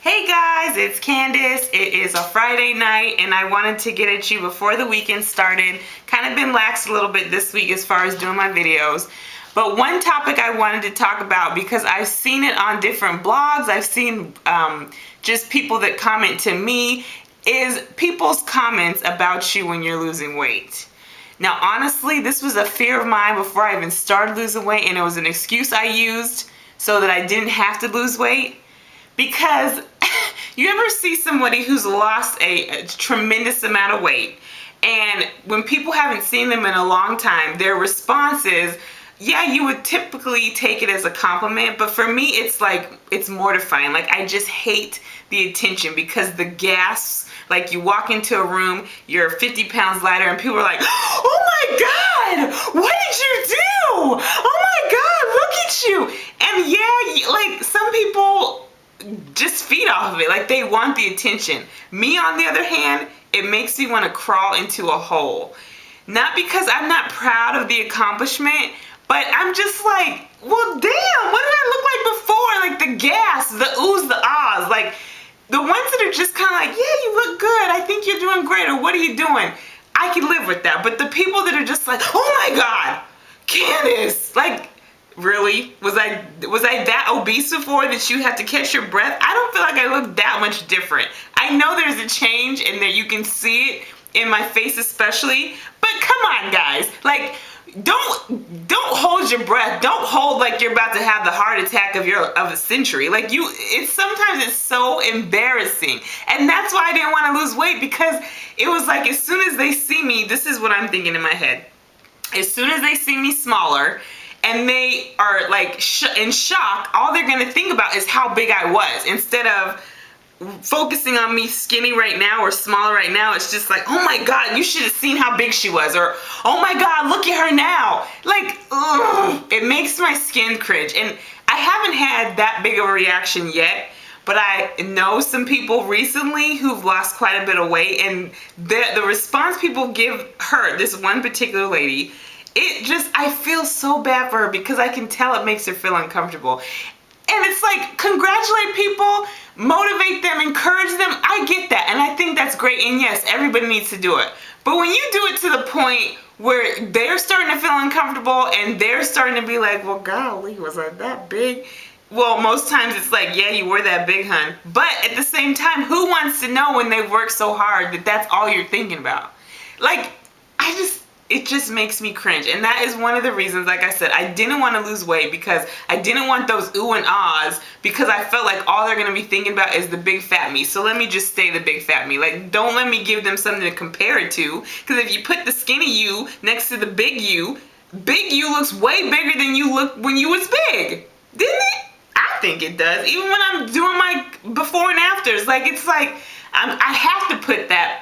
Hey guys, it's Candace. It is a Friday night and I wanted to get at you before the weekend started. Kind of been lax a little bit this week as far as doing my videos. But one topic I wanted to talk about, because I've seen it on different blogs, I've seen just people that comment to me, is people's comments about you when you're losing weight. Now honestly, this was a fear of mine before I even started losing weight, and it was an excuse I used so that I didn't have to lose weight. Because you ever see somebody who's lost a tremendous amount of weight, and when people haven't seen them in a long time, their response is, yeah, you would typically take it as a compliment, but for me it's like, it's mortifying. Like, I just hate the attention, because the gas, like you walk into a room, you're 50 pounds lighter and people are like, oh my God, what did you do? Oh my God, look at you. And yeah, like some people just feed off of it, like they want the attention. Me, on the other hand, it makes me want to crawl into a hole. Not because I'm not proud of the accomplishment, but I'm just like, well, damn, what did I look like before? Like the gas, the oohs, the ahs, like the ones that are just kind of like, yeah, you look good, I think you're doing great, or what are you doing? I can live with that. But the people that are just like, oh my God, Candace, like, really? Was I that obese before that you had to catch your breath? I don't feel like I look that much different. I know there's a change and that you can see it in my face especially, but come on guys, like don't hold your breath. Don't hold like you're about to have the heart attack of a century. Like sometimes it's so embarrassing. And that's why I didn't want to lose weight, because it was like, as soon as they see me, this is what I'm thinking in my head. As soon as they see me smaller, and they are like in shock, all they're gonna think about is how big I was. Instead of focusing on me skinny right now or smaller right now, it's just like, oh my God, you should have seen how big she was. Or, oh my God, look at her now. Like, ugh, it makes my skin cringe. And I haven't had that big of a reaction yet, but I know some people recently who've lost quite a bit of weight, and the response people give her, this one particular lady, it just, I feel so bad for her, because I can tell it makes her feel uncomfortable. And it's like, congratulate people, motivate them, encourage them. I get that, and I think that's great, and yes, everybody needs to do it. But when you do it to the point where they're starting to feel uncomfortable and they're starting to be like, well, golly, was I that big? Well, most times it's like, yeah, you were that big, hun. But at the same time, who wants to know when they've worked so hard that that's all you're thinking about? Like, it just makes me cringe. And that is one of the reasons, like I said, I didn't want to lose weight, because I didn't want those ooh and ahs, because I felt like all they're going to be thinking about is the big fat me. So let me just stay the big fat me. Like, don't let me give them something to compare it to, because if you put the skinny you next to the big you looks way bigger than you looked when you was big. Didn't it? I think it does. Even when I'm doing my before and afters, like, it's like I have to put that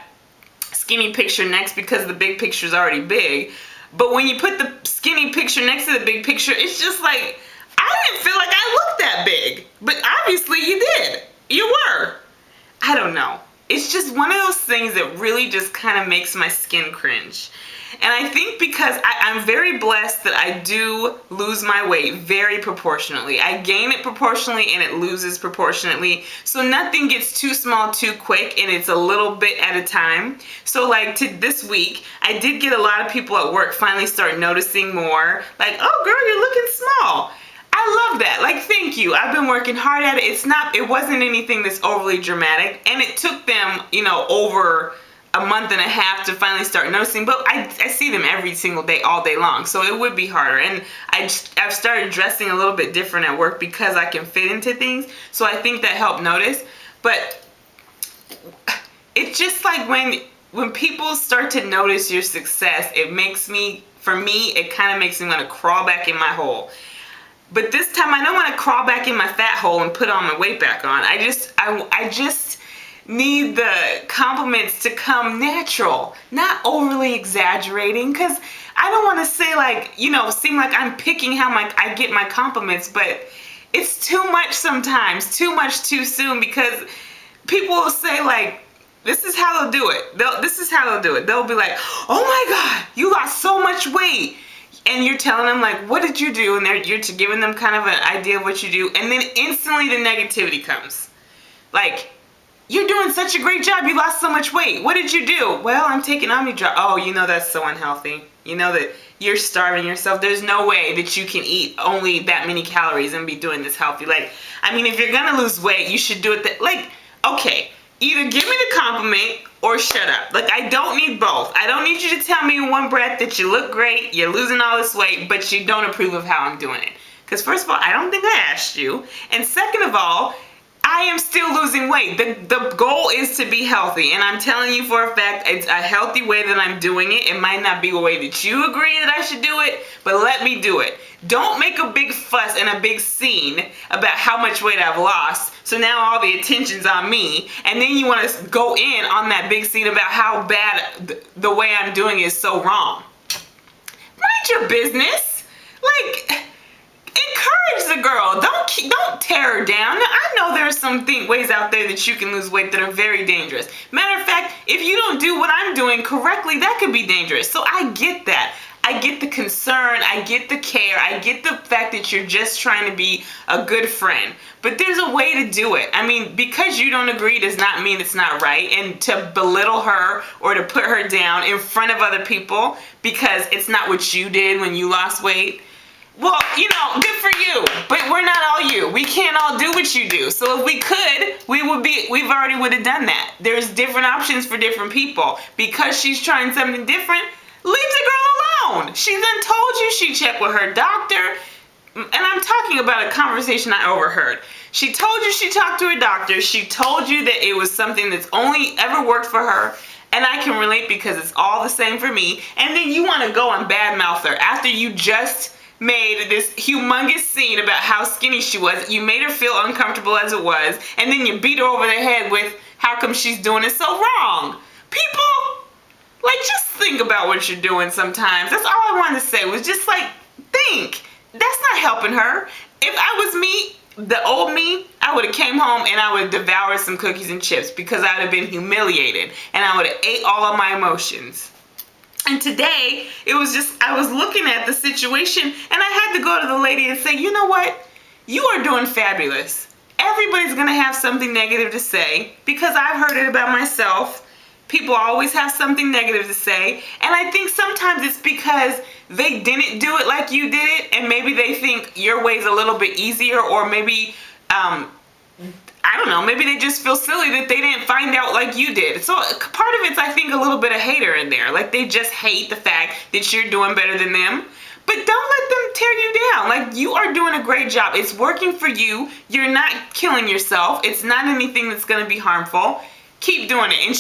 skinny picture next, because the big picture is already big. But when you put the skinny picture next to the big picture, it's just like, I didn't feel like I looked that big, but obviously you did. You were. I don't know. It's just one of those things that really just kind of makes my skin cringe. And I think because I'm very blessed that I do lose my weight very proportionately. I gain it proportionally and it loses proportionately. So nothing gets too small too quick, and it's a little bit at a time. So like this week, I did get a lot of people at work finally start noticing more. Like, oh girl, you're looking small. I love that. Like, thank you. I've been working hard at it. It wasn't anything that's overly dramatic. And it took them, over a month and a half to finally start noticing, but I see them every single day, all day long, so it would be harder. And I've started dressing a little bit different at work, because I can fit into things, so I think that helped notice. But it's just like when people start to notice your success, it makes me, for me, it kind of makes me want to crawl back in my hole. But this time I don't want to crawl back in my fat hole and put all my weight back on. I just need the compliments to come natural, not overly exaggerating, because I don't want to say, like, seem like I'm picking how I get my compliments, but it's too much sometimes, too much too soon, because people will say, like, this is how they'll do it. This is how they'll do it. They'll be like, oh my God, you lost so much weight. And you're telling them, like, what did you do? And you're giving them kind of an idea of what you do. And then instantly the negativity comes. Like, you're doing such a great job. You lost so much weight. What did you do? Well, I'm taking Omni Drops. Oh, you know that's so unhealthy. You know that you're starving yourself. There's no way that you can eat only that many calories and be doing this healthy. Like, I mean, if you're gonna lose weight, you should do it like, okay, either give me the compliment or shut up. Like, I don't need both. I don't need you to tell me in one breath that you look great, you're losing all this weight, but you don't approve of how I'm doing it. Because first of all, I don't think I asked you. And second of all, I am still losing weight. The goal is to be healthy, and I'm telling you for a fact, it's a healthy way that I'm doing it. It might not be a way that you agree that I should do it, but let me do it. Don't make a big fuss and a big scene about how much weight I've lost, so now all the attention's on me, and then you want to go in on that big scene about how bad the way I'm doing is so wrong. Mind your business. Like, encourage the girl. Don't tear her down. Now, I know there are some ways out there that you can lose weight that are very dangerous. Matter of fact, if you don't do what I'm doing correctly, that could be dangerous. So I get that. I get the concern. I get the care. I get the fact that you're just trying to be a good friend. But there's a way to do it. I mean, because you don't agree does not mean it's not right. And to belittle her or to put her down in front of other people because it's not what you did when you lost weight, well, you know, good for you, but we're not all you. We can't all do what you do. So if we could, we've already would have done that. There's different options for different people. Because she's trying something different, leave the girl alone. She done told you she checked with her doctor. And I'm talking about a conversation I overheard. She told you she talked to her doctor. She told you that it was something that's only ever worked for her. And I can relate because it's all the same for me. And then you want to go and badmouth her after you just made this humongous scene about how skinny she was. You made her feel uncomfortable as it was, and then you beat her over the head with how come she's doing it so wrong. People, like, just think about what you're doing sometimes. That's all I wanted to say was just like, think. That's not helping her. If I was me, the old me, I would have came home and I would have devoured some cookies and chips because I would have been humiliated and I would have ate all of my emotions. And today, it was just, I was looking at the situation and I had to go to the lady and say, you know what? You are doing fabulous. Everybody's going to have something negative to say because I've heard it about myself. People always have something negative to say. And I think sometimes it's because they didn't do it like you did it and maybe they think your way's a little bit easier or maybe, I don't know, maybe they just feel silly that they didn't find out like you did. So part of it's, I think, a little bit of hater in there. Like, they just hate the fact that you're doing better than them. But don't let them tear you down. Like, you are doing a great job. It's working for you. You're not killing yourself. It's not anything that's going to be harmful. Keep doing it. And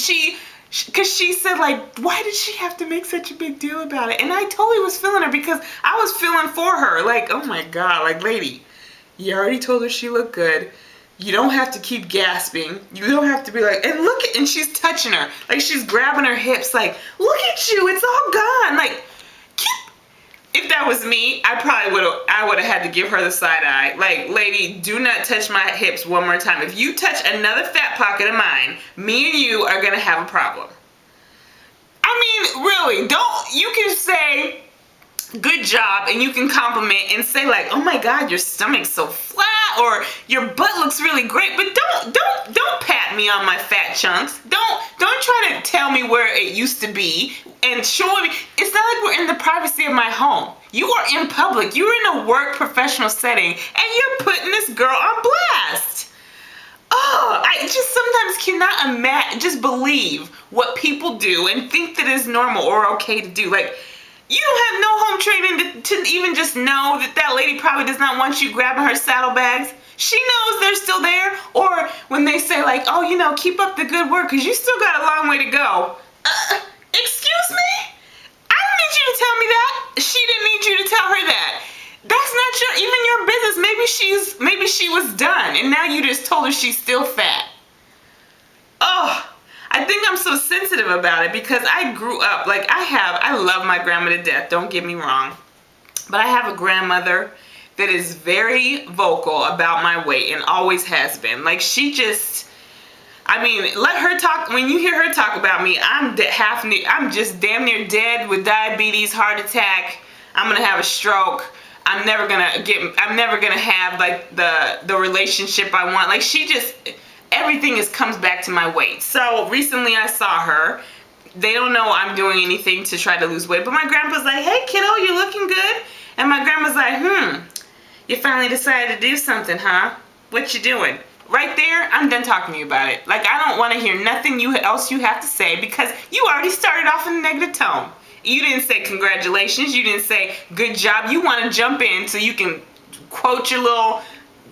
because she said, like, why did she have to make such a big deal about it? And I totally was feeling her because I was feeling for her. Like, oh my God, like, lady, you already told her she looked good. You don't have to keep gasping. You don't have to be like, and look at, and she's touching her. Like, she's grabbing her hips like, look at you, it's all gone. Like, if that was me, I would have had to give her the side eye. Like, lady, do not touch my hips one more time. If you touch another fat pocket of mine, me and you are gonna have a problem. I mean, really, you can say, good job, and you can compliment and say like, oh my God, your stomach's so flat, or your butt looks really great, but don't pat me on my fat chunks. Don't try to tell me where it used to be and show me. It's not like we're in the privacy of my home. You are in public. You're in a work professional setting, and you're putting this girl on blast. Oh, I just sometimes cannot imagine, just believe what people do and think that is normal or okay to do. Like, you don't have no home training to even just know that that lady probably does not want you grabbing her saddlebags. She knows they're still there. Or when they say like, oh, you know, keep up the good work because you still got a long way to go. Excuse me? I don't need you to tell me that. She didn't need you to tell her that. That's not even your business. Maybe she was done and now you just told her she's still fat. Oh. I think I'm so sensitive about it because I grew up, like I love my grandma to death, don't get me wrong. But I have a grandmother that is very vocal about my weight and always has been. Like, she just, I mean, let her talk. When you hear her talk about me, I'm just damn near dead with diabetes, heart attack. I'm going to have a stroke. I'm never going to have like the relationship I want. Like, she just, everything comes back to my weight. So recently I saw her. They don't know I'm doing anything to try to lose weight, but my grandpa's like, hey kiddo, you're looking good. And my grandma's like, you finally decided to do something, huh? What you doing? Right there, I'm done talking to you about it. Like, I don't want to hear nothing else you have to say, because you already started off in a negative tone. You didn't say congratulations. You didn't say good job. You want to jump in so you can quote your little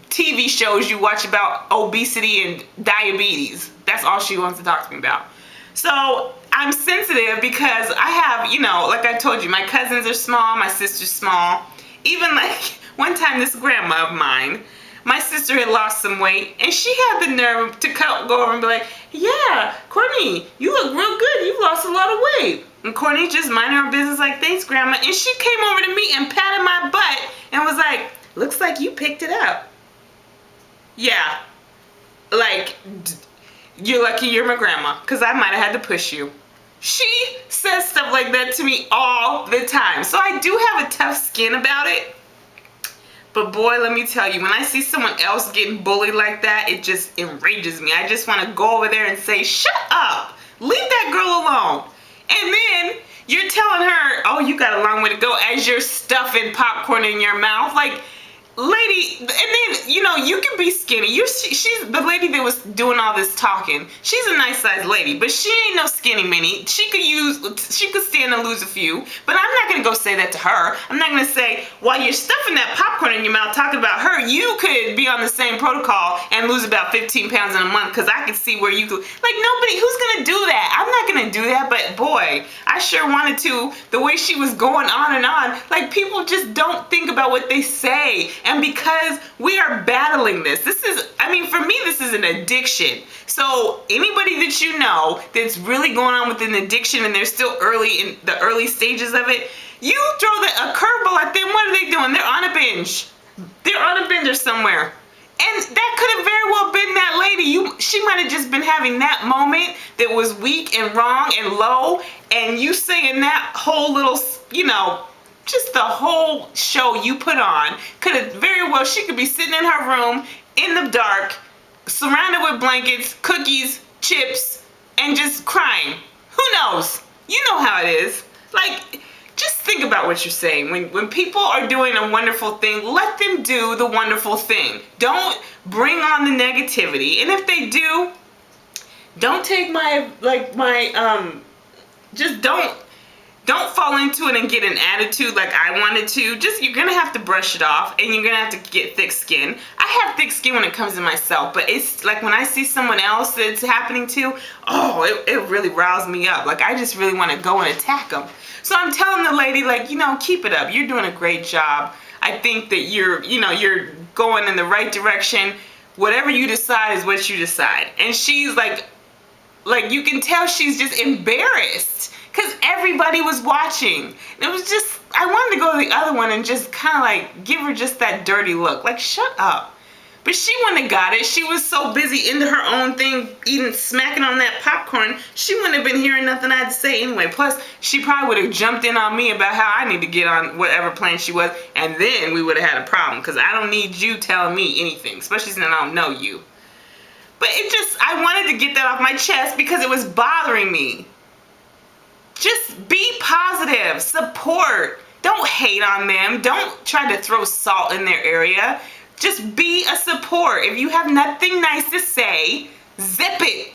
TV shows you watch about obesity and diabetes. That's all she wants to talk to me about. So I'm sensitive because I have, like I told you, my cousins are small, my sister's small. Even like one time, this grandma of mine, my sister had lost some weight, and she had the nerve to go over and be like, yeah, Courtney, you look real good. You've lost a lot of weight. And Courtney just minding her business like, thanks, Grandma. And she came over to me and patted my butt and was like, looks like you picked it up. Yeah, like, you're lucky you're my grandma, because I might have had to push you. She says stuff like that to me all the time. So I do have a tough skin about it. But boy, let me tell you, when I see someone else getting bullied like that, it just enrages me. I just want to go over there and say, shut up. Leave that girl alone. And then you're telling her, oh, you got a long way to go, as you're stuffing popcorn in your mouth. Like, lady, and then, you can be skinny. She's the lady that was doing all this talking. She's a nice sized lady, but she ain't no skinny mini. She could stand and lose a few, but I'm not gonna go say that to her. I'm not gonna say, while you're stuffing that popcorn in your mouth talking about her, you could be on the same protocol and lose about 15 pounds in a month, because I could see where you could, like, nobody, who's gonna do that? I'm not gonna do that, but boy, I sure wanted to. The way she was going on and on, like, people just don't think about what they say. And because we are battling this is, for me, this is an addiction. So anybody that you know that's really going on with an addiction and they're still in the early stages of it, you throw a curveball at them, what are they doing? They're on a binge. They're on a bender somewhere. And that could have very well been that lady. She might have just been having that moment that was weak and wrong and low, and you saying that whole little, just the whole show you put on could have very well, she could be sitting in her room in the dark, surrounded with blankets, cookies, chips, and just crying. Who knows? You know how it is. Like, just think about what you're saying. When people are doing a wonderful thing, let them do the wonderful thing. Don't bring on the negativity. And if they do, don't take just don't fall into it and get an attitude like I wanted to. Just, you're gonna have to brush it off, and you're gonna have to get thick skin. I have thick skin when it comes to myself, but it's like when I see someone else that's happening to, it really riles me up. Like, I just really want to go and attack them. So I'm telling the lady, like, keep it up. You're doing a great job. I think that you're going in the right direction. Whatever you decide is what you decide. And she's like you can tell she's just embarrassed, because everybody was watching. It was just, I wanted to go to the other one and just kind of like give her just that dirty look. Like, shut up. But she wouldn't have got it. She was so busy into her own thing, smacking on that popcorn, she wouldn't have been hearing nothing I had to say anyway. Plus, she probably would have jumped in on me about how I need to get on whatever plan she was, and then we would have had a problem, because I don't need you telling me anything, especially since I don't know you. But I wanted to get that off my chest because it was bothering me. Just be positive, support. Don't hate on them. Don't try to throw salt in their area. Just be a support. If you have nothing nice to say, zip it.